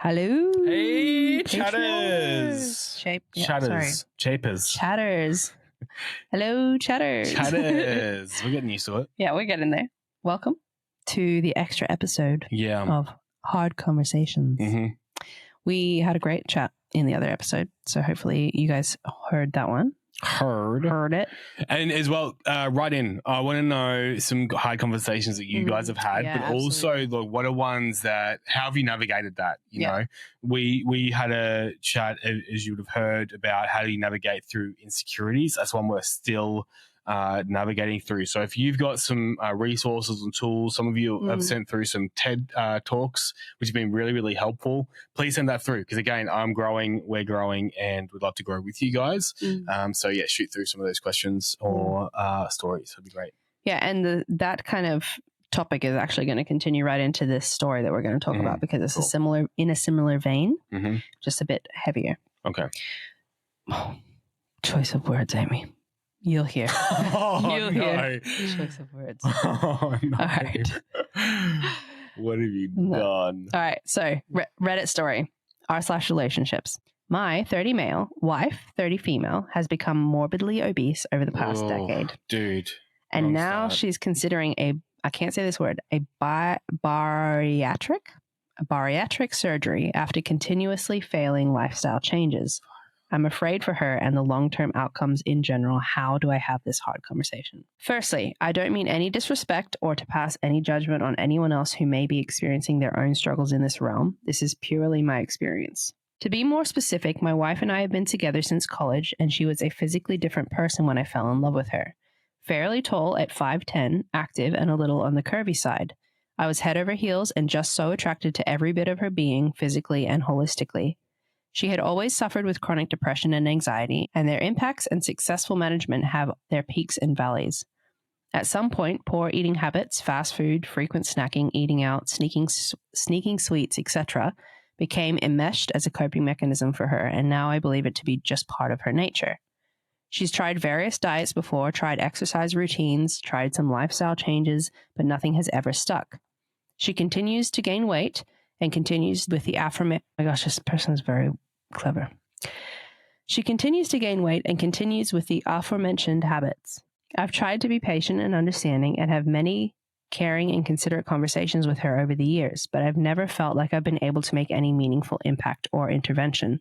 Hello. Hey, Patrons. chatters. Chatters. Hello, chatters. Chatters. We're getting used to it. Yeah, we're getting there. Welcome to the extra episode of Hard Conversations. Mm-hmm. We had a great chat in the other episode, so hopefully you guys heard that one. Heard it. And as well, write in. I want to know some hard conversations that you guys have had, but also like, what are ones that, how have you navigated that? You know, we had a chat, as you would have heard, about how do you navigate through insecurities. That's one we're still navigating through. So if you've got some resources and tools, some of you have sent through some TED Talks, which have been really, really helpful. Please send that through because, again, I'm growing, we're growing, and we'd love to grow with you guys. So, yeah, shoot through some of those questions or stories. That'd be great. Yeah, and that kind of topic is actually going to continue right into this story that we're going to talk about because it's in a similar vein, just a bit heavier. Okay. Choice of words, Amy. You'll hear. You'll hear. Choice of words. Oh, no. All right. What have you done? All right. So, Reddit story, r/relationships. My 30 male wife, 30 female, has become morbidly obese over the past decade. Dude. And now she's considering I can't say this word, a bariatric surgery after continuously failing lifestyle changes. I'm afraid for her and the long-term outcomes in general. How do I have this hard conversation? Firstly, I don't mean any disrespect or to pass any judgment on anyone else who may be experiencing their own struggles in this realm. This is purely my experience. To be more specific, my wife and I have been together since college, and she was a physically different person when I fell in love with her. Fairly tall at 5'10", active and a little on the curvy side. I was head over heels and just so attracted to every bit of her being, physically and holistically. She had always suffered with chronic depression and anxiety, and their impacts and successful management have their peaks and valleys. At some point, poor eating habits, fast food, frequent snacking, eating out, sneaking sweets, etc., became enmeshed as a coping mechanism for her, and now I believe it to be just part of her nature. She's tried various diets before, tried exercise routines, tried some lifestyle changes, but nothing has ever stuck. She continues to gain weight and continues with the aforementioned... Oh my gosh, this person is very clever. She continues to gain weight and continues with the aforementioned habits. I've tried to be patient and understanding and have many caring and considerate conversations with her over the years, but I've never felt like I've been able to make any meaningful impact or intervention.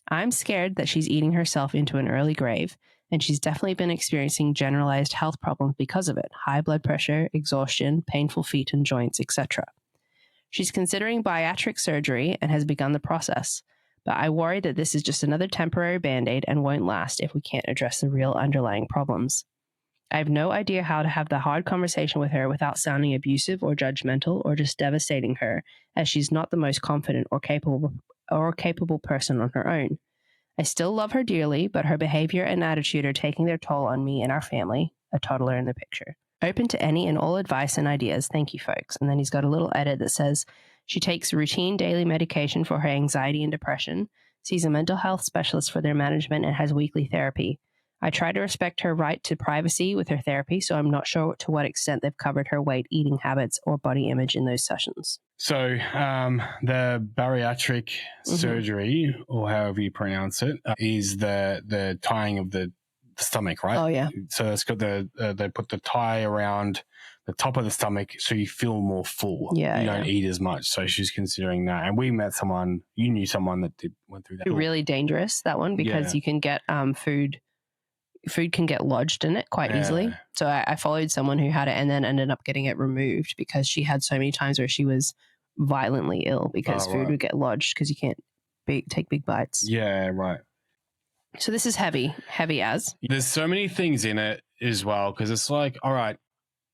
I'm scared that she's eating herself into an early grave, and she's definitely been experiencing generalized health problems because of it: high blood pressure, exhaustion, painful feet and joints, etc. She's considering bariatric surgery and has begun the process, but I worry that this is just another temporary band-aid and won't last if we can't address the real underlying problems. I have no idea how to have the hard conversation with her without sounding abusive or judgmental or just devastating her, as she's not the most confident or capable person on her own. I still love her dearly, but her behavior and attitude are taking their toll on me and our family, a toddler in the picture. Open to any and all advice and ideas. Thank you, folks. And then he's got a little edit that says she takes routine daily medication for her anxiety and depression, sees a mental health specialist for their management, and has weekly therapy. I try to respect her right to privacy with her therapy, so I'm not sure to what extent they've covered her weight, eating habits, or body image in those sessions. So the bariatric surgery, or however you pronounce it, is the tying of the stomach, right? Oh, yeah. So it's got they put the tie around the top of the stomach so you feel more full. Yeah, you don't eat as much. So she's considering that. And we met someone, you knew someone that went through that. Really dangerous, that one, because you can get food can get lodged in it quite easily. So I followed someone who had it and then ended up getting it removed because she had so many times where she was violently ill because food would get lodged because you can't take big bites. Yeah, right. So this is heavy as. There's so many things in it as well, because it's like, all right,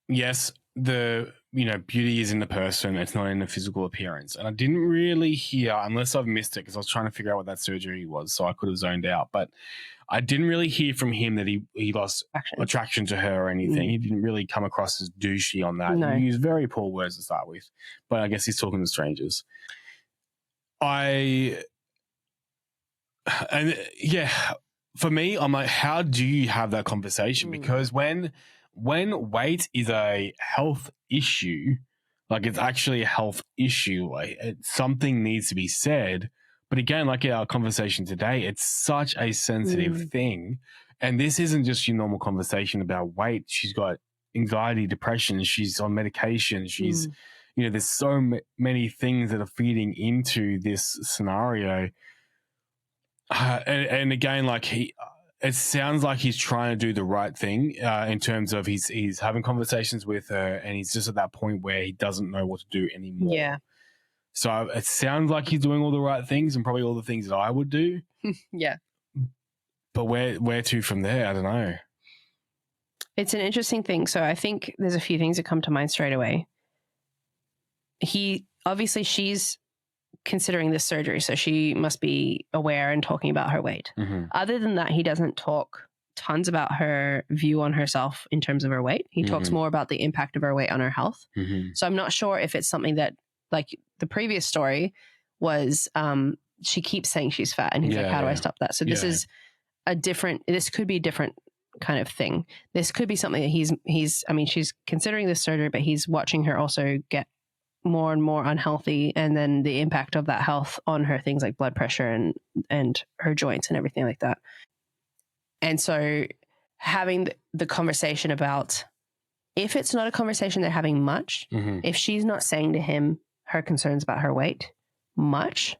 yes, the beauty is in the person, it's not in the physical appearance. And I didn't really hear, unless I've missed it, because I was trying to figure out what that surgery was, so I could have zoned out. But I didn't really hear from him that he lost attraction to her or anything. He didn't really come across as douchey on that. No. He used very poor words to start with, but I guess he's talking to strangers. For me, I'm like, how do you have that conversation? Because when weight is a health issue, Like, it's actually a health issue. Like, something needs to be said. But again, like our conversation today, it's such a sensitive thing. And this isn't just your normal conversation about weight. She's got anxiety, depression. She's on medication. She's, there's so many things that are feeding into this scenario. And again, like it sounds like he's trying to do the right thing in terms of he's having conversations with her, and he's just at that point where he doesn't know what to do anymore. Yeah. So it sounds like he's doing all the right things and probably all the things that I would do. Yeah. But where to from there? I don't know. It's an interesting thing. So I think there's a few things that come to mind straight away. She's considering this surgery, so she must be aware and talking about her weight. Other than that, he doesn't talk tons about her view on herself in terms of her weight. He talks more about the impact of her weight on her health. So I'm not sure if it's something that, like the previous story was, she keeps saying she's fat, and he's like, how do I stop that? So this is this could be a different kind of thing. This could be something that she's considering this surgery, but he's watching her also get more and more unhealthy, and then the impact of that health on her, things like blood pressure and her joints and everything like that. And so having the conversation about, if it's not a conversation they're having much, if she's not saying to him her concerns about her weight much,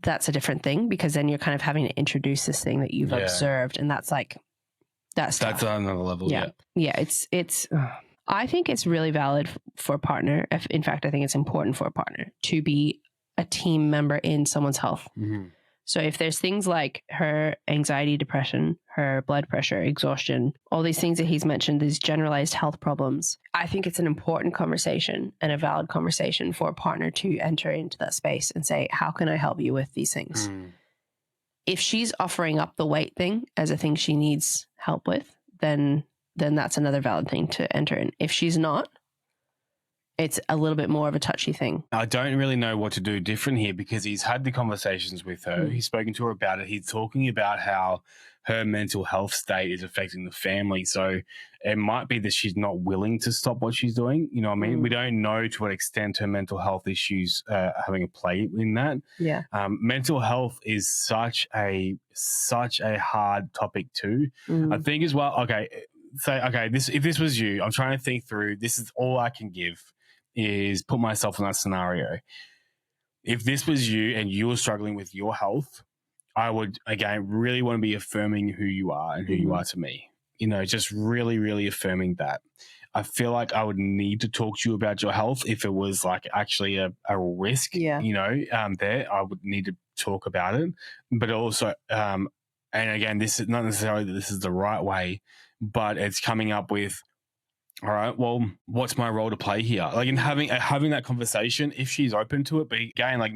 that's a different thing, because then you're kind of having to introduce this thing that you've observed, and that's tough. On another level. Yeah. It's I think it's really valid for a partner. In fact, I think it's important for a partner to be a team member in someone's health. So if there's things like her anxiety, depression, her blood pressure, exhaustion, all these things that he's mentioned, these generalized health problems, I think it's an important conversation and a valid conversation for a partner to enter into that space and say, how can I help you with these things? If she's offering up the weight thing as a thing she needs help with, then that's another valid thing to enter in. If she's not, it's a little bit more of a touchy thing. I don't really know what to do different here, because he's had the conversations with her. He's spoken to her about it. He's talking about how her mental health state is affecting the family. So it might be that she's not willing to stop what she's doing. You know what I mean? We don't know to what extent her mental health issues are having a play in that. Yeah. Mental health is such a hard topic too. I think as well, if this was you, I'm trying to think through, this is all I can give is put myself in that scenario. If this was you and you were struggling with your health, I would, again, really want to be affirming who you are and who you are to me. Just really, really affirming that. I feel like I would need to talk to you about your health if it was like actually a risk, there. I would need to talk about it. But also, and again, this is not necessarily that this is the right way, but it's coming up with, all right, well, what's my role to play here? Like, in having that conversation, if she's open to it. But again, like,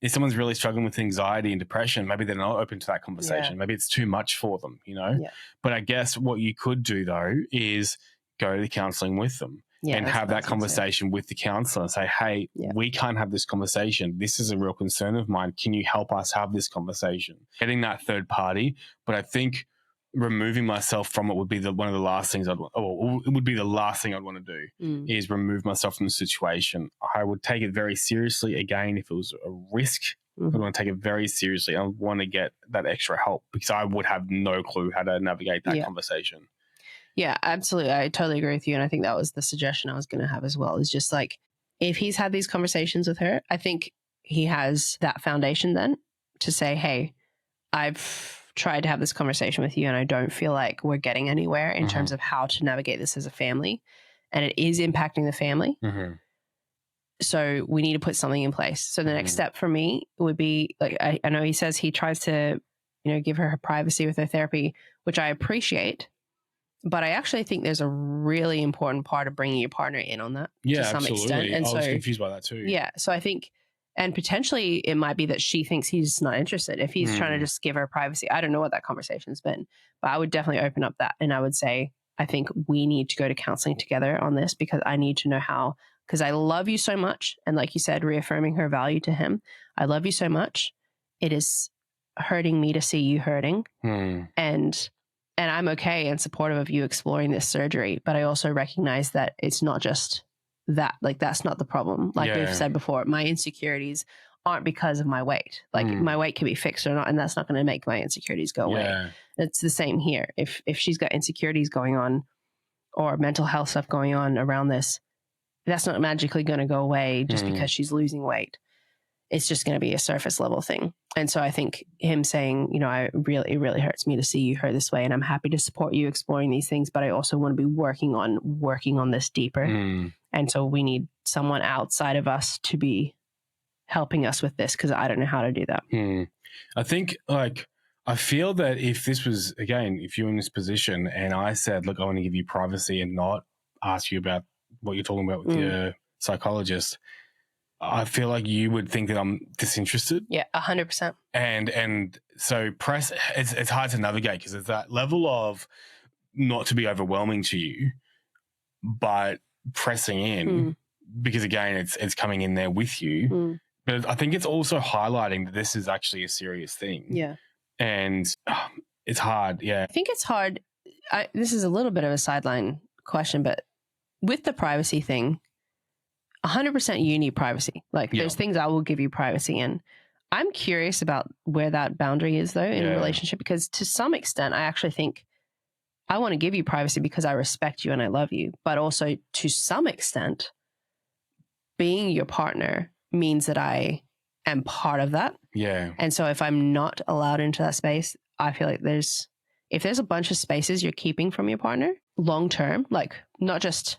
if someone's really struggling with anxiety and depression, maybe they're not open to that conversation. Maybe it's too much for them, But I guess what you could do, though, is go to the counselling with them and have that conversation with the counsellor and say, hey, we can't have this conversation. This is a real concern of mine. Can you help us have this conversation? Getting that third party. But I think removing myself from it would be one of the last things it would be the last thing I'd want to do is remove myself from the situation. I would take it very seriously. Again, if it was a risk, I'd want to take it very seriously. I want to get that extra help, because I would have no clue how to navigate that conversation. Yeah, absolutely. I totally agree with you. And I think that was the suggestion I was going to have as well, is just like, if he's had these conversations with her, I think he has that foundation then to say, hey, I've tried to have this conversation with you and I don't feel like we're getting anywhere in terms of how to navigate this as a family, and it is impacting the family. So we need to put something in place. So the next step for me would be, like, I know he says he tries to, give her privacy with her therapy, which I appreciate, but I actually think there's a really important part of bringing your partner in on that to some extent. And I was confused by that too. Yeah. So I think, and potentially it might be that she thinks he's not interested. If he's trying to just give her privacy, I don't know what that conversation's been, but I would definitely open up that. And I would say, I think we need to go to counseling together on this, because I need to know how, because I love you so much. And like you said, reaffirming her value to him. I love you so much. It is hurting me to see you hurting. And I'm okay and supportive of you exploring this surgery, but I also recognize that it's not just that. Like, that's not the problem. Like we've said before, my insecurities aren't because of my weight. Like my weight can be fixed or not, and that's not going to make my insecurities go away. It's the same here. If she's got insecurities going on or mental health stuff going on around this, that's not magically going to go away just because she's losing weight. It's just going to be a surface level thing. And so I think him saying, you know, it really hurts me to see you hurt this way, and I'm happy to support you exploring these things, but I also want to be working on this deeper. And so we need someone outside of us to be helping us with this, because I don't know how to do that. I think, like, I feel that if this was, again, if you're in this position and I said, look, I want to give you privacy and not ask you about what you're talking about with your psychologist, I feel like you would think that I'm disinterested. Yeah, 100%. And so it's hard to navigate because it's that level of not to be overwhelming to you, but pressing in because, again, it's coming in there with you. But I think it's also highlighting that this is actually a serious thing. Yeah. And it's hard. Yeah. I think it's hard. This is a little bit of a sideline question, but with the privacy thing, 100% you need privacy. Like there's things I will give you privacy in. I'm curious about where that boundary is though in a relationship, because to some extent I actually think I want to give you privacy because I respect you and I love you. But also to some extent, being your partner means that I am part of that. Yeah. And so if I'm not allowed into that space, I feel like if there's a bunch of spaces you're keeping from your partner long term, like not just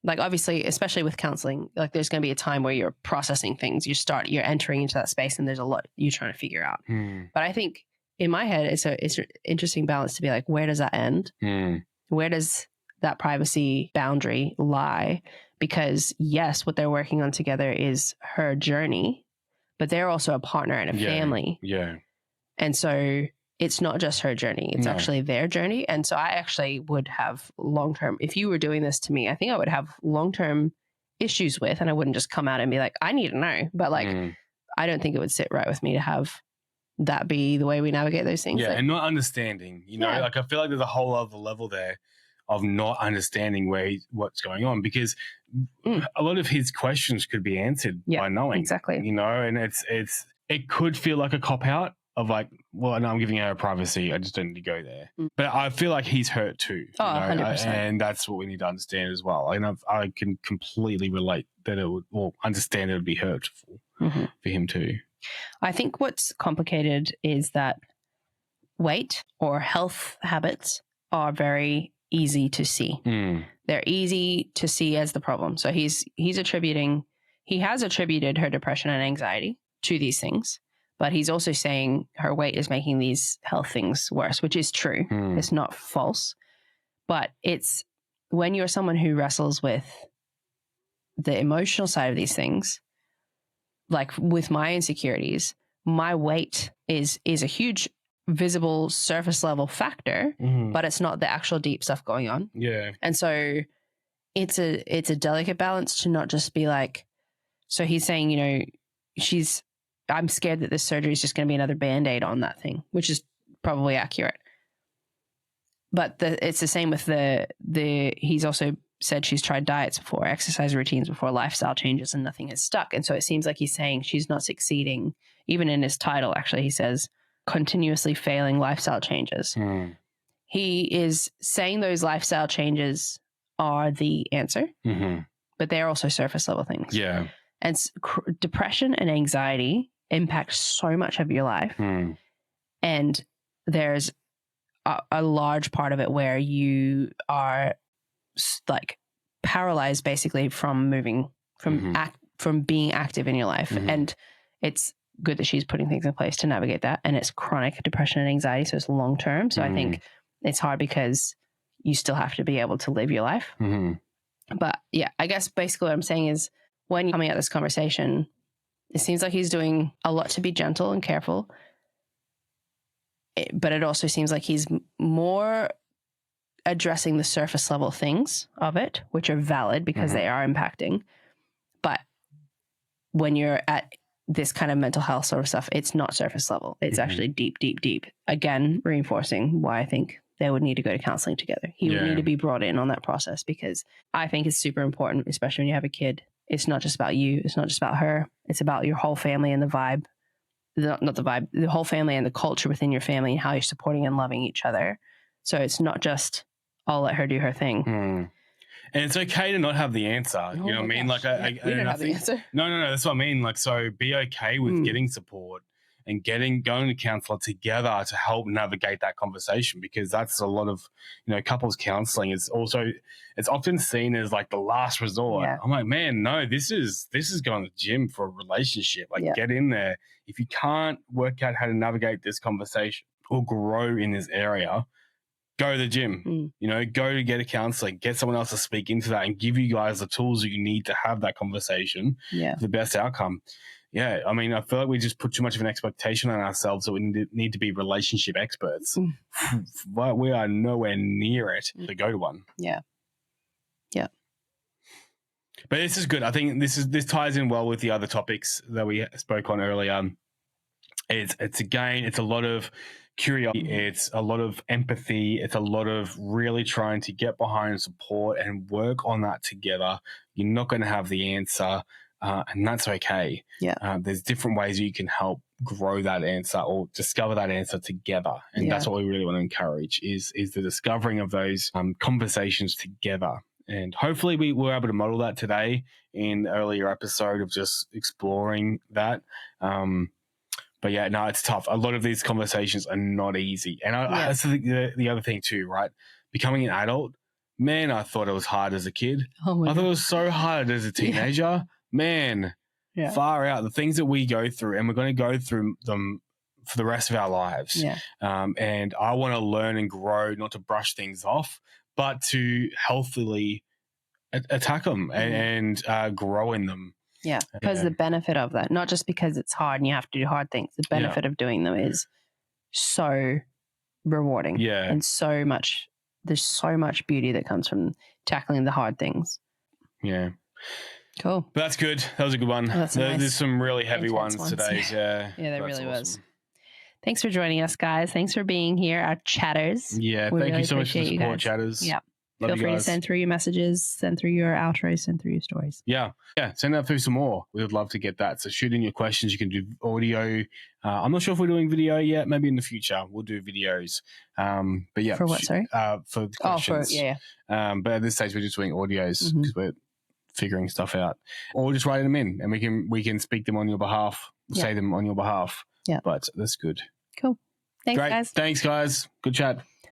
like, obviously, especially with counseling, like there's going to be a time where you're processing things. You're entering into that space and there's a lot you're trying to figure out. But I think in my head, it's an interesting balance to be like, where does that end? Where does that privacy boundary lie? Because yes, what they're working on together is her journey, but they're also a partner and a family. Yeah. And so it's not just her journey. It's actually their journey. And so I actually would have long-term, if you were doing this to me, I think I would have long-term issues with, and I wouldn't just come out and be like, I need to know. But like, I don't think it would sit right with me to have that be the way we navigate those things. Yeah. Like, and not understanding, you know, like I feel like there's a whole other level there of not understanding what's going on, because a lot of his questions could be answered by knowing. Exactly. You know, and it could feel like a cop-out of like, well, no, I'm giving her privacy. I just don't need to go there. But I feel like he's hurt too. Oh, 100%. And that's what we need to understand as well. And I can completely relate that understand it would be hurtful for him too. I think what's complicated is that weight or health habits are very easy to see. They're easy to see as the problem. So he has attributed her depression and anxiety to these things. But he's also saying her weight is making these health things worse, which is true. It's not false. But it's when you're someone who wrestles with the emotional side of these things, like with my insecurities, my weight is a huge visible surface level factor, but it's not the actual deep stuff going on. Yeah. And so it's a delicate balance to not just be like, so he's saying, you know, I'm scared that this surgery is just going to be another Band-Aid on that thing, which is probably accurate. But it's the same with he's also said she's tried diets before, exercise routines before, lifestyle changes, and nothing has stuck. And so it seems like he's saying she's not succeeding. Even in his title, actually, he says continuously failing lifestyle changes. He is saying those lifestyle changes are the answer, but they're also surface level things. Yeah. And depression and anxiety impact so much of your life. And there's a large part of it where you are like paralyzed basically from moving, from being active in your life. And it's good that she's putting things in place to navigate that. And it's chronic depression and anxiety. So it's long term. So I think it's hard because you still have to be able to live your life. But yeah, I guess basically what I'm saying is, when you're coming at this conversation, it seems like he's doing a lot to be gentle and careful. But it also seems like he's more addressing the surface level things of it, which are valid because they are impacting. But when you're at this kind of mental health sort of stuff, it's not surface level. It's actually deep, deep, deep. Again, reinforcing why I think they would need to go to counseling together. He would need to be brought in on that process, because I think it's super important, especially when you have a kid. It's not just about you. It's not just about her. It's about your whole family and the vibe. Not the vibe, the whole family and the culture within your family and how you're supporting and loving each other. So it's not just, I'll let her do her thing. And it's okay to not have the answer. You know what I mean? Gosh. Like, we don't have the answer. No. That's what I mean. Like, so be okay with getting support and going to counselor together to help navigate that conversation, because that's a lot of, couples counseling is also, it's often seen as like the last resort. I'm like, man, no, this is going to the gym for a relationship. Like, get in there. If you can't work out how to navigate this conversation or grow in this area, go to the gym, go to get a counseling, get someone else to speak into that and give you guys the tools that you need to have that converson for the best outcome. Yeah, I mean, I feel like we just put too much of an expectation on ourselves that we need to be relationship experts. But we are nowhere near it to go to one. Yeah. But this is good. I think this ties in well with the other topics that we spoke on earlier. It's a lot of curiosity, it's a lot of empathy, it's a lot of really trying to get behind and support and work on that together. You're not going to have the answer, and that's okay. There's different ways you can help grow that answer or discover that answer together, and that's what we really want to encourage is the discovering of those conversations together. And hopefully we were able to model that today in the earlier episode of just exploring that. But yeah, no, it's tough. A lot of these conversations are not easy. And that's the other thing too, right? Becoming an adult, man, I thought it was hard as a kid. I thought it was so hard as a teenager. Man, far out. The things that we go through, and we're going to go through them for the rest of our lives. And I want to learn and grow, not to brush things off, but to healthily attack them and grow in them. Yeah, because the benefit of that, not just because it's hard and you have to do hard things, the benefit of doing them is so rewarding. And there's so much beauty that comes from tackling the hard things. Yeah. Cool. But that's good. That was a good one. There's some really heavy ones today. Yeah, there really was. Thanks for joining us, guys. Thanks for being here, our chatters. Yeah, thank you so much for the support, chatters. Yeah. Feel free to send through your messages, send through your outros, send through your stories. Yeah, send that through some more. We would love to get that. So shoot in your questions. You can do audio. I'm not sure if we're doing video yet. Maybe in the future we'll do videos. But yeah. For what, sorry? For the questions. But at this stage we're just doing audios because we're figuring stuff out. Or just writing them in and we can speak them on your behalf, say them on your behalf. Yeah. But that's good. Cool. Thanks, guys. Thanks, guys. Good chat.